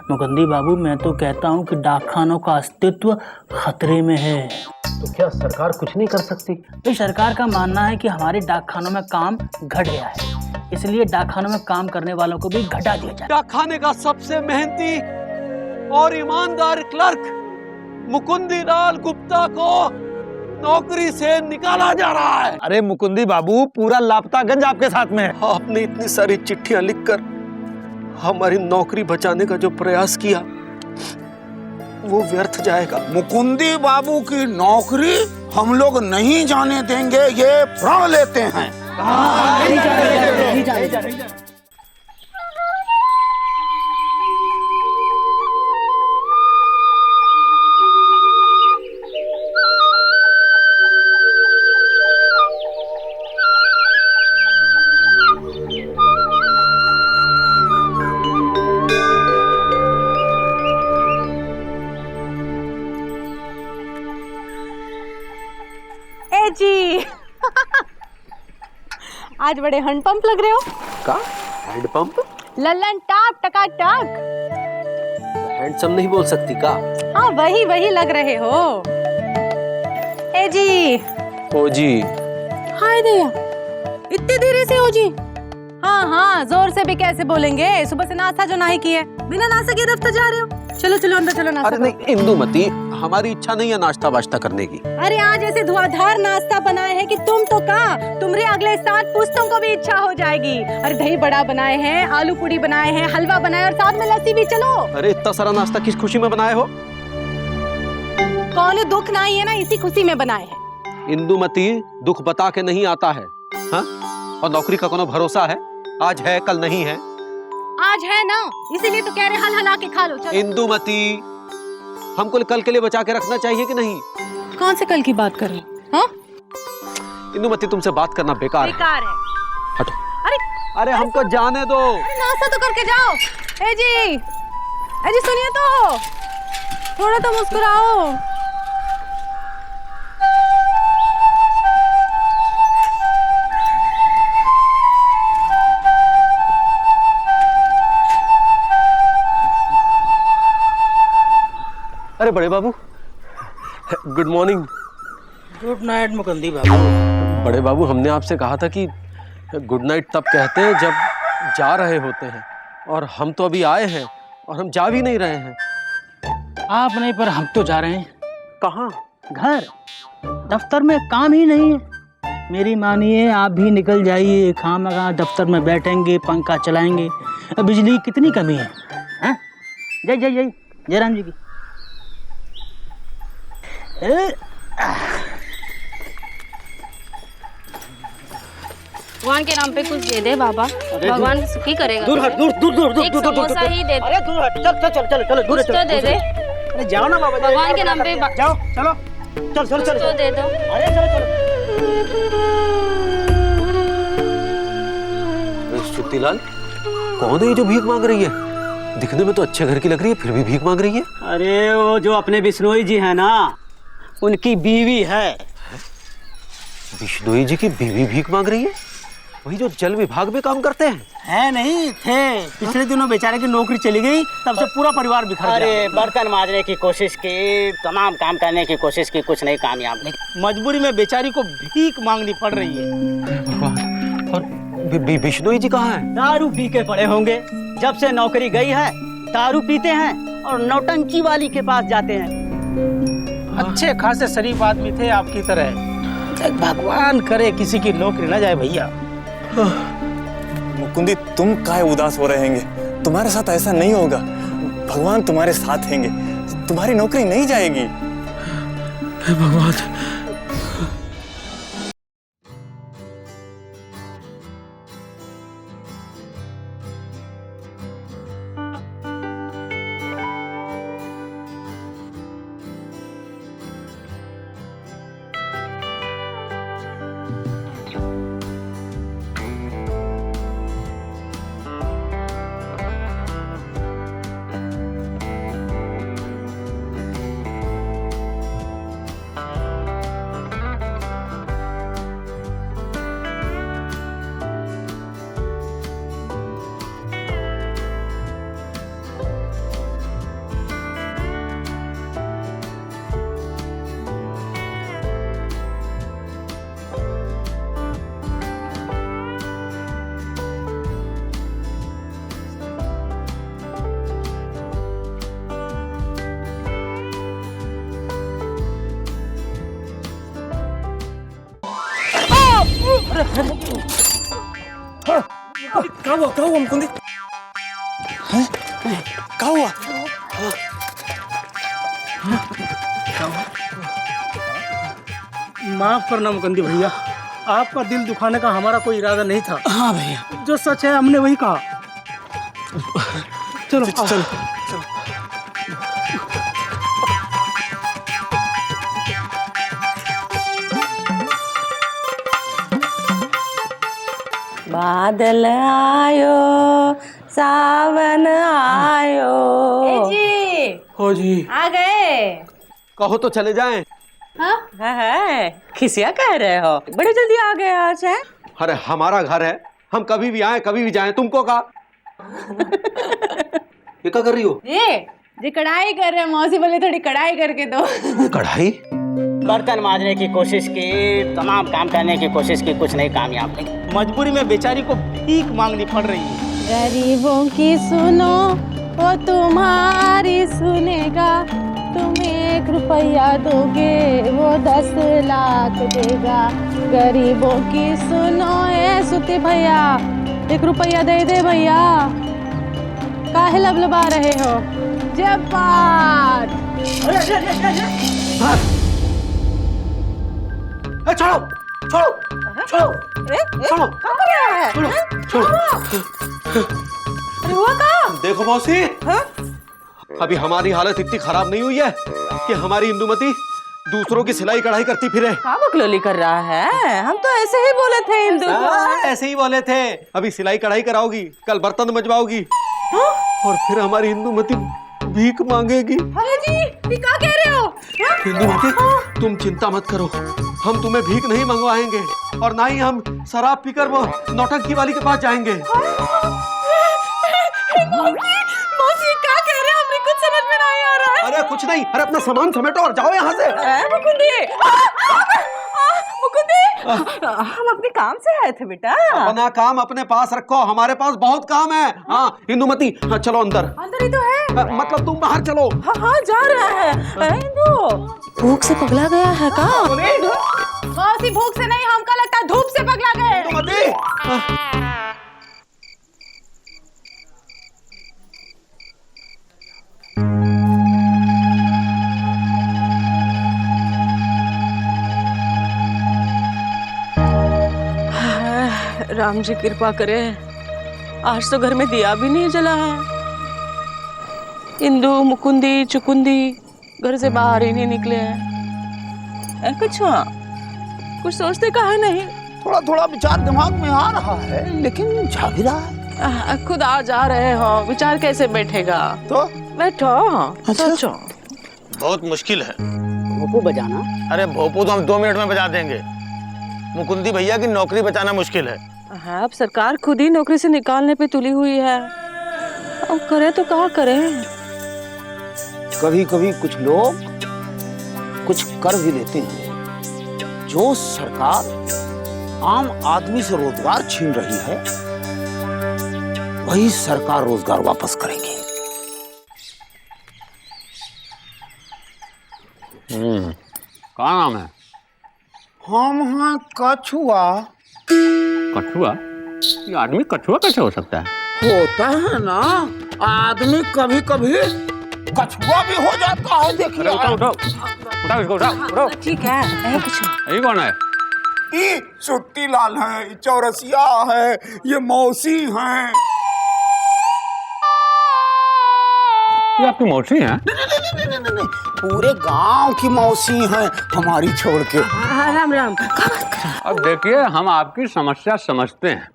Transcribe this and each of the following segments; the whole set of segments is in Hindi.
मुकुंदी बाबू, मैं तो कहता हूँ कि डाकखानों का अस्तित्व खतरे में है। तो क्या सरकार कुछ नहीं कर सकती? तो सरकार का मानना है कि हमारे डाकखानों में काम घट गया है, इसलिए डाकखानों में काम करने वालों को भी घटा दिया जाए। डाकखाने का सबसे मेहनती और ईमानदार क्लर्क मुकुंदी लाल गुप्ता को नौकरी से निकाला जा रहा है। अरे मुकुंदी बाबू, पूरा लापतागंज आपके साथ में है। आपने इतनी सारी चिट्ठियां लिखकर हमारी नौकरी बचाने का जो प्रयास किया वो व्यर्थ जाएगा। मुकुंदी बाबू की नौकरी हम लोग नहीं जाने देंगे, ये प्रण लेते हैं। जी आज बड़े हैंडपंप लग रहे हो। का हैंडपंप? लल्लन टाप टकाटक। हैंडसम नहीं बोल सकती का? हाँ वही लग रहे हो। ए जी। ओ जी। हाय दया, इतनी देरी से हो जी? हाँ जोर से भी कैसे बोलेंगे, सुबह से नाश्ता जो नहीं किए, बिना नाश्ता के दफ्तर जा रहे हो। चलो अंदर चलो नाश्ता। अरे नहीं इंदुमती, हमारी इच्छा नहीं है नाश्ता वाश्ता करने की। अरे आज ऐसे धुआंधार नाश्ता बनाए हैं कि तुम तो तुम्हारे अगले 7 पुश्तों को भी इच्छा हो जाएगी। अरे दही बड़ा बनाए हैं, आलू पूड़ी बनाए हैं, हलवा बनाए और साथ में लस्सी भी। चलो। अरे इतना सारा नाश्ता किस खुशी में बनाए हो? कौन दुख नहीं है ना, इसी खुशी में बनाए हैं। इंदुमती, दुख बता के नहीं आता है। हाँ? और नौकरी का कोनो भरोसा है? आज है कल नहीं है। आज है ना, इसीलिए तो कह रहे हल हला के खा लो। चलो। इंदुमती, हमको कल के लिए बचा के रखना चाहिए कि नहीं? कौन से कल की बात कर रहे हो? हाँ? इंदुमती, तुमसे बात करना बेकार है। हटो। अरे हमको जाने दो। नाश्ता तो करके जाओ। ए जी सुनिए तो, थोड़ा तो मुस्कुराओ। अरे बड़े बाबू, good morning. Good night Mukundi बाबू। बड़े बाबू, हमने आपसे कहा था कि गुड नाइट तब कहते हैं जब जा रहे होते हैं, और हम तो अभी आए हैं और हम जा भी नहीं रहे हैं। आप नहीं, पर हम तो जा रहे हैं। कहाँ? घर। दफ्तर में काम ही नहीं है। मेरी मानिए, आप भी निकल जाइए। खामखा दफ्तर में बैठेंगे, पंखा चलाएंगे। बिजली की कितनी कमी है? हाँ? जय जयराम जी की। भगवान के नाम पे कुछ दे दे बाबा, भगवान सुखी करेगा। दूर हट, दूर एक समोसा ही दे दे। अरे दूर हट, चल दूर कुछ तो दे दे। अरे जाओ ना बाबा, भगवान के नाम पे जाओ, चलो कुछ तो दे दो। अरे चलो। श्रुतिलाल, कौन है ये जो भीख मांग रही है? दिखने में तो अच्छे घर की लग रही है, फिर भी भीख मांग रही है। अरे वो जो अपने बिश्नोई जी है ना, उनकी बीवी है। बिश्नोई जी की बीवी भीख मांग रही है? वही जो जल विभाग में काम करते हैं? है नहीं थे, पिछले दिनों बेचारे की नौकरी चली गई, तब से पूरा परिवार बिखर गया। अरे बर्तन मांजने की कोशिश की, तमाम काम करने की कोशिश की, कुछ नहीं कामयाब। मजबूरी में बेचारी को भीख मांगनी पड़ रही है। और बिश्नोई जी कहाँ हैं? दारू पी के पड़े होंगे। जब से नौकरी गई है दारू पीते हैं और नौटंकी वाली के पास जाते हैं। अच्छे खासे शरीफ आदमी थे आपकी तरह। भगवान करे किसी की नौकरी न जाए भैया। मुकुंदी, तुम काहे उदास हो रहेंगे? तुम्हारे साथ ऐसा नहीं होगा। भगवान तुम्हारे साथ हैंगे, तुम्हारी नौकरी नहीं जाएगी। भगवान। क्या हुआ मुकुंदी? हैं? क्या हुआ? माफ करना मुकंदी भैया, आपका दिल दुखाने का हमारा कोई इरादा नहीं था। हाँ भैया, जो सच है हमने वही कहा। चलो चलो। बादल आयो सावन आयो। जी हो जी, आ गए। कहो तो चले जाएं। हाँ, खिसिया कह रहे हो, बड़े जल्दी आ गए आज है। अरे हमारा घर है, हम कभी भी आए कभी भी जाएं, तुमको कहा। ये क्या कर रही हो? जी कढ़ाई कर रहे हैं, मौसी बोले थोड़ी कढ़ाई करके दो। कढ़ाई? बर्तन मांजने की कोशिश की, तमाम काम करने की कोशिश की, कुछ नहीं कामयाब नहीं। मजबूरी में बेचारी को भीख मांगनी पड़ रही है। गरीबों की सुनो वो तुम्हारी सुनेगा, तुम 1 रुपया दोगे वो 10 लाख देगा। गरीबों की सुनो ए सुती भैया, 1 रुपया दे दे भैया, काहे लबलबा रहे हो? जब बात छोड़ो छोड़ो छोड़ो छोड़ो हुआ का? देखो मौसी, अभी हमारी हालत इतनी खराब नहीं हुई है कि हमारी इंदुमती दूसरों की सिलाई कढ़ाई करती फिरे। क्या बकलोली कर रहा है? हम तो ऐसे ही बोले थे हिंदू को। ऐसे ही बोले थे। अभी सिलाई कढ़ाई कराओगी, कल बर्तन मजवाओगी, और फिर हमारी इंदुमती भीख मांगेगी। अरे जी, ये क्या कह रहे हो? इंदुमती, तुम चिंता मत करो, हम तुम्हें भीख नहीं मंगवाएंगे और ना ही हम शराब पीकर वो नौटंकी वाली के पास जाएंगे। मौसी क्या कह रहे हैं? हमें कुछ समझ में नहीं आ रहा है। अरे कुछ नहीं, अरे अपना सामान समेटो और जाओ यहाँ से। मुकुंदी, मुकुंदी, हम अपने काम से आए थे बेटा। अपना काम अपने पास रखो, हमारे पास बहुत काम है। हाँ इंदुमती, हाँ चलो अंदर। अंदर ही तो है। मतलब तुम बाहर चलो। हाँ हाँ जा रहा है। इंदु भूख से पगला गया है का? मौसी भूख से नहीं, हमको लगता है धूप से पगला गए। इंदुमती, राम जी कृपा करे, आज तो घर में दिया भी नहीं जला है। इंदु मुकुंदी चुकुंदी घर से बाहर ही नहीं निकले हैं। कुछ सोचते कहा नहीं? थोड़ा थोड़ा विचार दिमाग में आ रहा है, लेकिन जा भी रहा है। खुद आ जा रहे हो, विचार कैसे बैठेगा? तो बैठो, सोचो। बहुत मुश्किल है। भोपू बजाना? अरे भोपू तो हम 2 मिनट में बजा देंगे, मुकुंदी भैया की नौकरी बचाना मुश्किल है। हाँ, अब सरकार खुद ही नौकरी से निकालने पे तुली हुई है, अब करे तो क्या करें? कभी कभी कुछ लोग कुछ कर भी लेते हैं। जो सरकार आम आदमी से रोजगार छीन रही है, वही सरकार रोजगार वापस करेगी। क्या नाम है? हम हाँ कछुआ। कछुआ? ये आदमी कछुआ कैसे हो सकता है? होता है ना, आदमी कभी कभी कछुआ भी हो जाता है। देखिए उठाओ। ठीक है, कुछ यही कौन है? ये सुट्टी लाल है, ये चौरसिया है, ये मौसी हैं। ये आपकी मौसी है? नहीं, पूरे गांव की मौसी हैं हमारी छोड़ के। राम राम। अब देखिए, हम आपकी समस्या समझते हैं,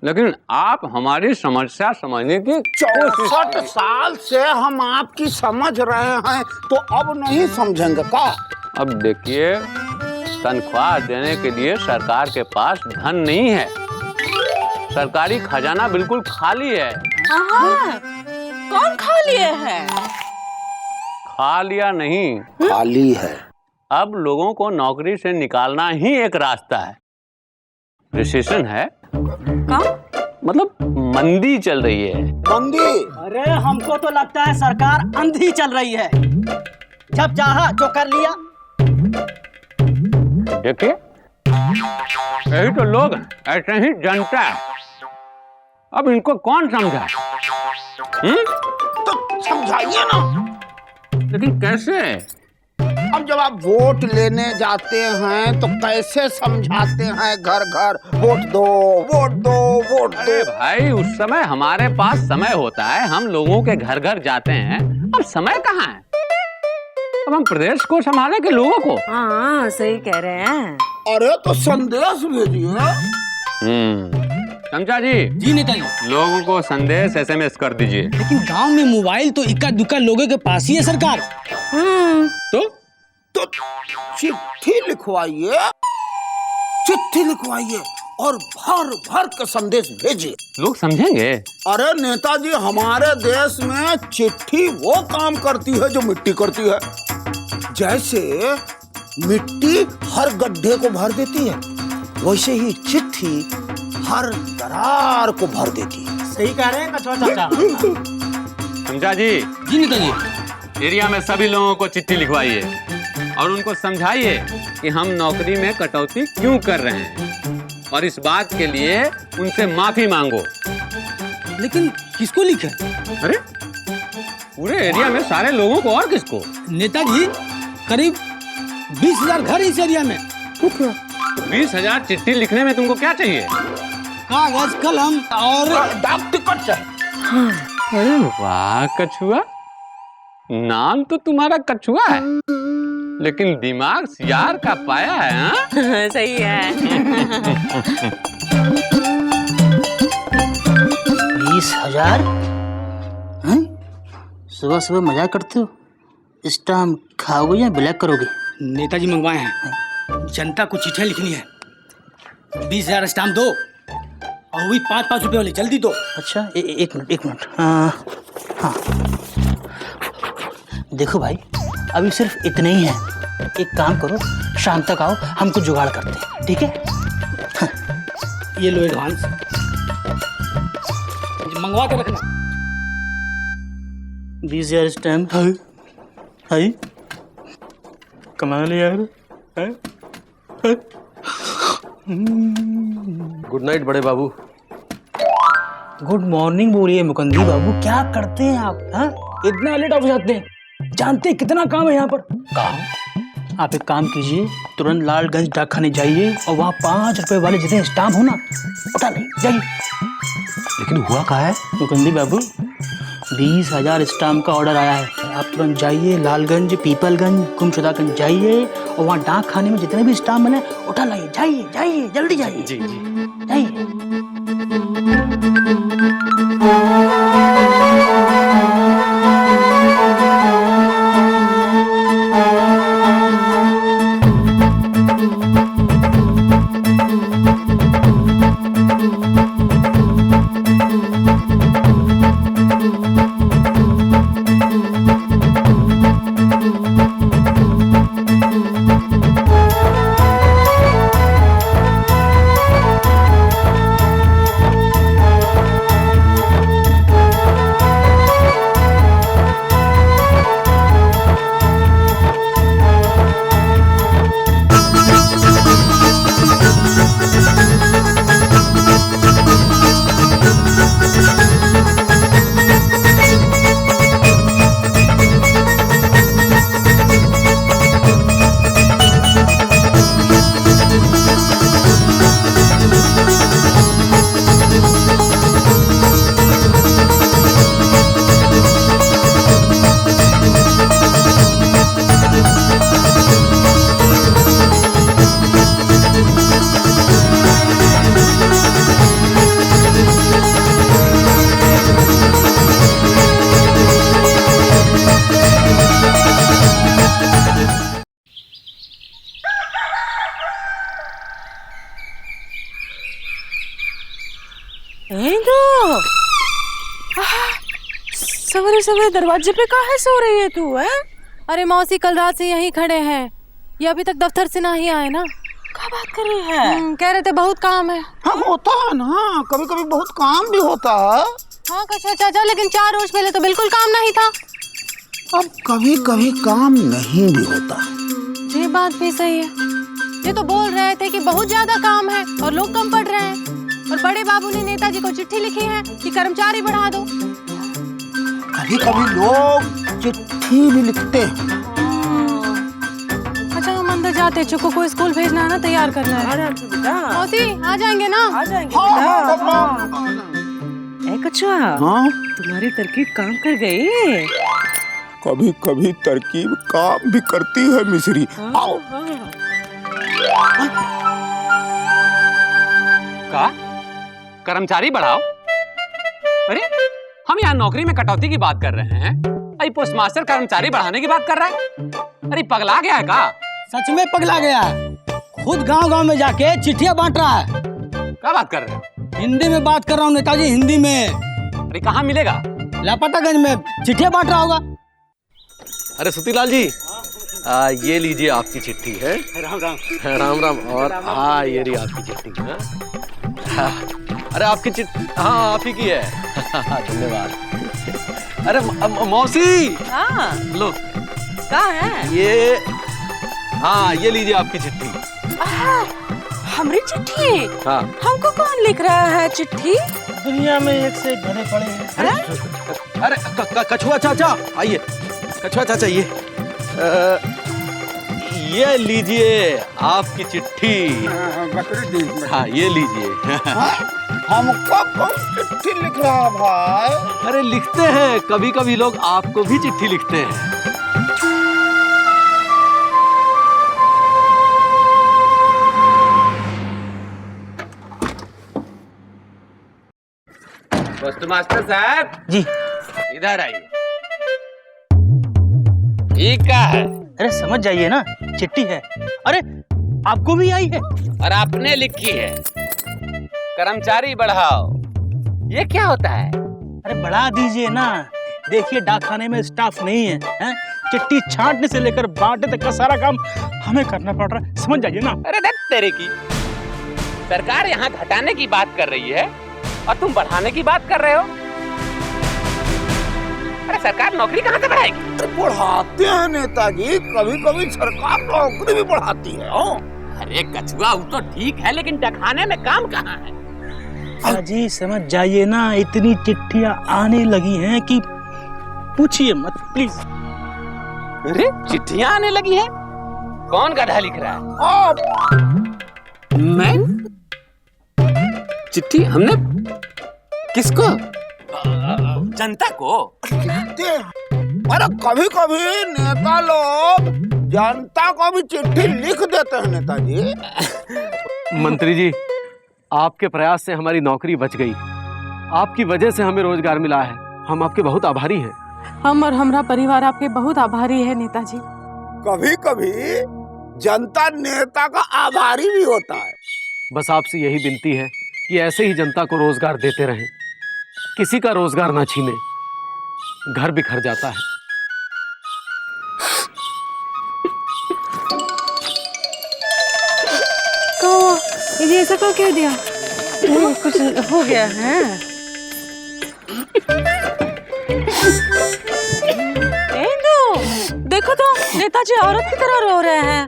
लेकिन आप हमारी समस्या समझने की 64 साल से हम आपकी समझ रहे हैं, तो अब नहीं समझेंगे का? अब देखिए, तनख्वाह देने के लिए सरकार के पास धन नहीं है, सरकारी खजाना बिल्कुल खाली है। कौन खा लिए है? खा लिया नहीं, खाली है। अब लोगों को नौकरी से निकालना ही एक रास्ता है। रिसेशन है, मतलब मंदी चल रही है। मंदी? अरे हमको तो लगता है सरकार अंधी चल रही है, जब चाहा जो कर लिया। देखिए, यही तो लोग ऐसे ही जनता है। अब इनको कौन समझाए? तो समझाइए ना। लेकिन कैसे? अब जब आप वोट लेने जाते हैं तो कैसे समझाते हैं घर घर वोट दो वोट दो वोट दो? अरे भाई, उस समय हमारे पास समय होता है, हम लोगों के घर घर जाते हैं। अब समय कहाँ है? अब हम प्रदेश को संभाले कि लोगों को? हाँ सही कह रहे हैं। अरे तो संदेश भेजिए। समझा जी? जी नेताजी। लोगों को संदेश SMS कर दीजिए। लेकिन गांव में मोबाइल तो इक्का दुक्का लोगों के पास ही है सरकार। तो चिट्ठी लिखवाइए, चिट्ठी लिखवाइए और भर भर के संदेश भेजिए। लोग समझेंगे। अरे नेताजी, हमारे देश में चिट्ठी वो काम करती है जो मिट्टी करती है। जैसे मिट्टी हर गड्ढे को भर देती है, वैसे ही चिट्ठी हर दरार को भर देती है। सही कह रहे हैं कछुआ चाचा। समझा जी? जी नेताजी। एरिया में सभी लोगों को चिट्ठी लिखवाइए और उनको समझाइए कि हम नौकरी में कटौती क्यों कर रहे हैं और इस बात के लिए उनसे माफी मांगो। लेकिन किसको लिखे? अरे पूरे एरिया में सारे लोगों को, और किसको? नेताजी, करीब 20,000 घर इस एरिया में। 20,000 चिट्ठी लिखने में तुमको क्या चाहिए? कागज, कलम और डाक टिकट चाहिए। अरे वाह कछुआ, नाम तो तुम्हारा कछुआ है लेकिन दिमाग सियार का पाया है। हाँ? सही है। 20,000? सुबह सुबह मजाक करते हो? स्टाम्प खाओगे या ब्लैक करोगे? नेताजी मंगवाए हैं, जनता को चिट्ठियां लिखनी है। 20,000 स्टाम्प दो और वही 5-5 रुपए वाली, जल्दी दो। अच्छा एक मिनट। हाँ देखो भाई, अभी सिर्फ इतने ही हैं। एक काम करो, शाम तक आओ, हम कुछ जुगाड़ करते हैं, ठीक है? ये लो एडवांस, मंगवा के रखना। 20,000 स्टैम्प है। कमाल यार। गुड नाइट बड़े बाबू। गुड मॉर्निंग बोलिए मुकंदी बाबू, क्या करते हैं आप? हाँ, इतना लेट ऑफ जाते हैं? जानते हैं कितना काम है यहाँ पर? काम? आप एक काम कीजिए, तुरंत लालगंज डाकखाने जाइए और वहाँ 5 रुपए वाले जितने स्टाम्प हो ना, उठा ले जाइए। लेकिन हुआ क्या है? मुकंदी बाबू, 20,000 स्टाम्प का ऑर्डर आया है। आप तुरंत जाइए, लालगंज, पीपलगंज, गुमशुदागंज जाइए और वहाँ डाक खाने में जितने भी स्टाम्प मिले उठा लाइए। जाइए जल्दी जाइए। जी जाइए। सवेरे दरवाजे पे काहे सो रही है तू? है? अरे मौसी कल रात से यहीं खड़े हैं, ये अभी तक दफ्तर से नहीं आए ना। क्या बात कर रही है? कह रहे थे बहुत काम है। हाँ होता है ना, कभी कभी बहुत काम भी होता है। हाँ कछुआ चाचा, लेकिन 4 रोज पहले तो बिल्कुल काम नहीं था। अब कभी कभी काम नहीं भी होता। ये बात भी सही है। ये तो बोल रहे थे कि बहुत ज्यादा काम है और लोग कम पढ़ रहे हैं, और बड़े बाबू ने नेताजी को चिट्ठी लिखी है कि कर्मचारी बढ़ा दो। कभी कभी लोग चिट्ठी भी लिखते हैं। अच्छा, हम अंदर जाते, चुको को स्कूल भेजना है ना, तैयार करना है। मौसी आ जाएंगे ना? हाँ, कछुआ, हाँ? तुम्हारी तरकीब काम कर गई। कभी कभी तरकीब काम भी करती है मिश्री। आओ। का कर्मचारी बढ़ाओ? अरे हम यहाँ नौकरी में कटौती की बात कर रहे हैं, अरे पोस्ट मास्टर कर्मचारी बढ़ाने की बात कर रहा है। अरे पगला गया है का? सच में पगला गया है, खुद गांव गांव में जाके चिट्ठियां बांट रहा है। क्या बात कर रहे हो? हिंदी में बात कर रहा हूँ नेताजी, हिंदी में। अरे कहाँ मिलेगा? लापतागंज में चिट्ठियां बांट रहा होगा। अरे सुतीलाल जी, ये लीजिए आपकी चिट्ठी है। राम राम। राम राम। और हाँ, ये रही आपकी चिट्ठी है। अरे आपकी चिट्ठी, हाँ आप ही की है। धन्यवाद। अरे मौसी, हाँ, लो कहाँ है? ये, हाँ ये लीजिए आपकी चिट्ठी। हमारी चिट्ठी? हाँ। हमको कौन लिख रहा है चिट्ठी? दुनिया में एक से एक घरे पड़े हैं। अरे कछुआ चाचा आइए। कछुआ चाचा ये लीजिए आपकी चिट्ठी। हाँ ये लीजिए। हमको कौन चिट्ठी लिख रहा है भाई? अरे लिखते हैं, कभी कभी लोग आपको भी चिट्ठी लिखते हैं। पोस्ट मास्टर साहब जी। इधर आइए। ये क्या है? अरे समझ जाइए ना, चिट्ठी है। अरे आपको भी आई है? और आपने लिखी है कर्मचारी बढ़ाओ, ये क्या होता है? अरे बढ़ा दीजिए ना। देखिए डाकखाने में स्टाफ नहीं है, हैं? चिट्ठी छांटने से लेकर बांटने तक का सारा काम हमें करना पड़ रहा है, समझ जाइए ना। अरे देख तेरे की, सरकार यहाँ घटाने की बात कर रही है और तुम बढ़ाने की बात कर रहे हो। अरे सरकार नौकरी कहाँ से बढ़ाएगी? बढ़ाते हैं नेताजी, कभी कभी सरकार नौकरी भी बढ़ाती है। अरे कछुआ, वो तो ठीक है, लेकिन डकहाने में काम कहाँ है? जी समझ जाइए ना, इतनी चिट्ठियां आने लगी हैं कि पूछिए मत प्लीज। अरे चिट्ठियां आने लगी हैं? कौन गधा लिख रहा है? मैं? चिट्ठी हमने किसको? जनता को। अरे कभी कभी नेता लोग जनता को भी चिट्ठी लिख देते हैं नेताजी। मंत्री जी, आपके प्रयास से हमारी नौकरी बच गई। आपकी वजह से हमें रोजगार मिला है। हम आपके बहुत आभारी हैं। हम और हमारा परिवार आपके बहुत आभारी है नेताजी। कभी कभी जनता नेता का आभारी भी होता है। बस आपसे यही विनती है कि ऐसे ही जनता को रोजगार देते रहें, किसी का रोजगार ना छीने। घर बिखर जाता है। ये ऐसा क्यों कह दिया? कुछ हो गया है? देखो तो नेताजी औरत की तरह रो रहे हैं।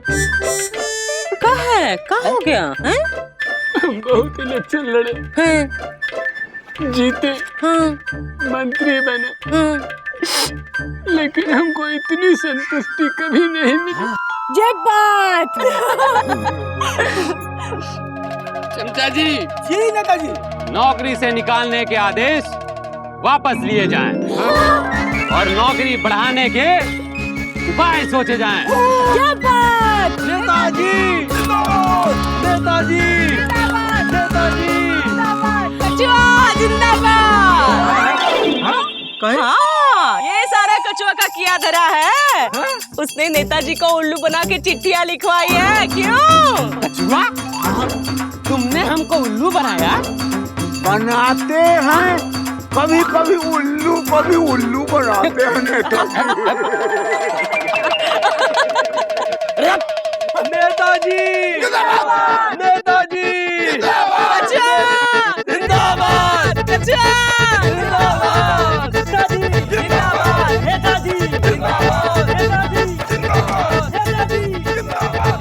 क्या हो गया है? हम बहुत इलेक्शन लड़े हैं? जीते, हाँ, मंत्री बने, हाँ। लेकिन हमको इतनी संतुष्टि कभी नहीं मिली। जय बात। चमचा जी, जी नेताजी। नौकरी से निकालने के आदेश वापस लिए जाएं और नौकरी बढ़ाने के उपाय सोचे जाएं। जय बात। नेताजी नेताजी नेताजी कछुआ जिंदाबाद। हाँ, ये सारा कछुआ का किया धरा है। उसने नेताजी को उल्लू बना के चिट्ठियां लिखवाई है। क्यों? कछुआ, तुमने हमको उल्लू बनाया? बनाते हैं, कभी कभी उल्लू को भी उल्लू बनाते हैं नेताजी। नेताजी नेताजी कछुआ जिंदाबाद। कछुआ जिंदाबाद। नेताजी जिंदाबाद। नेताजी जिंदाबाद। नेताजी जिंदाबाद। नेताजी जिंदाबाद।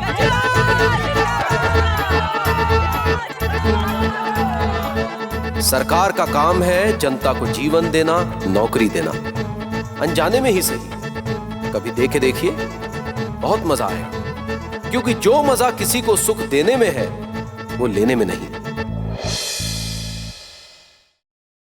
सरकार का काम है जनता को जीवन देना, नौकरी देना, अनजाने में ही सही। कभी देखे देखिए, बहुत मजा आएगा, क्योंकि जो मजा किसी को सुख देने में है वो लेने में नहीं।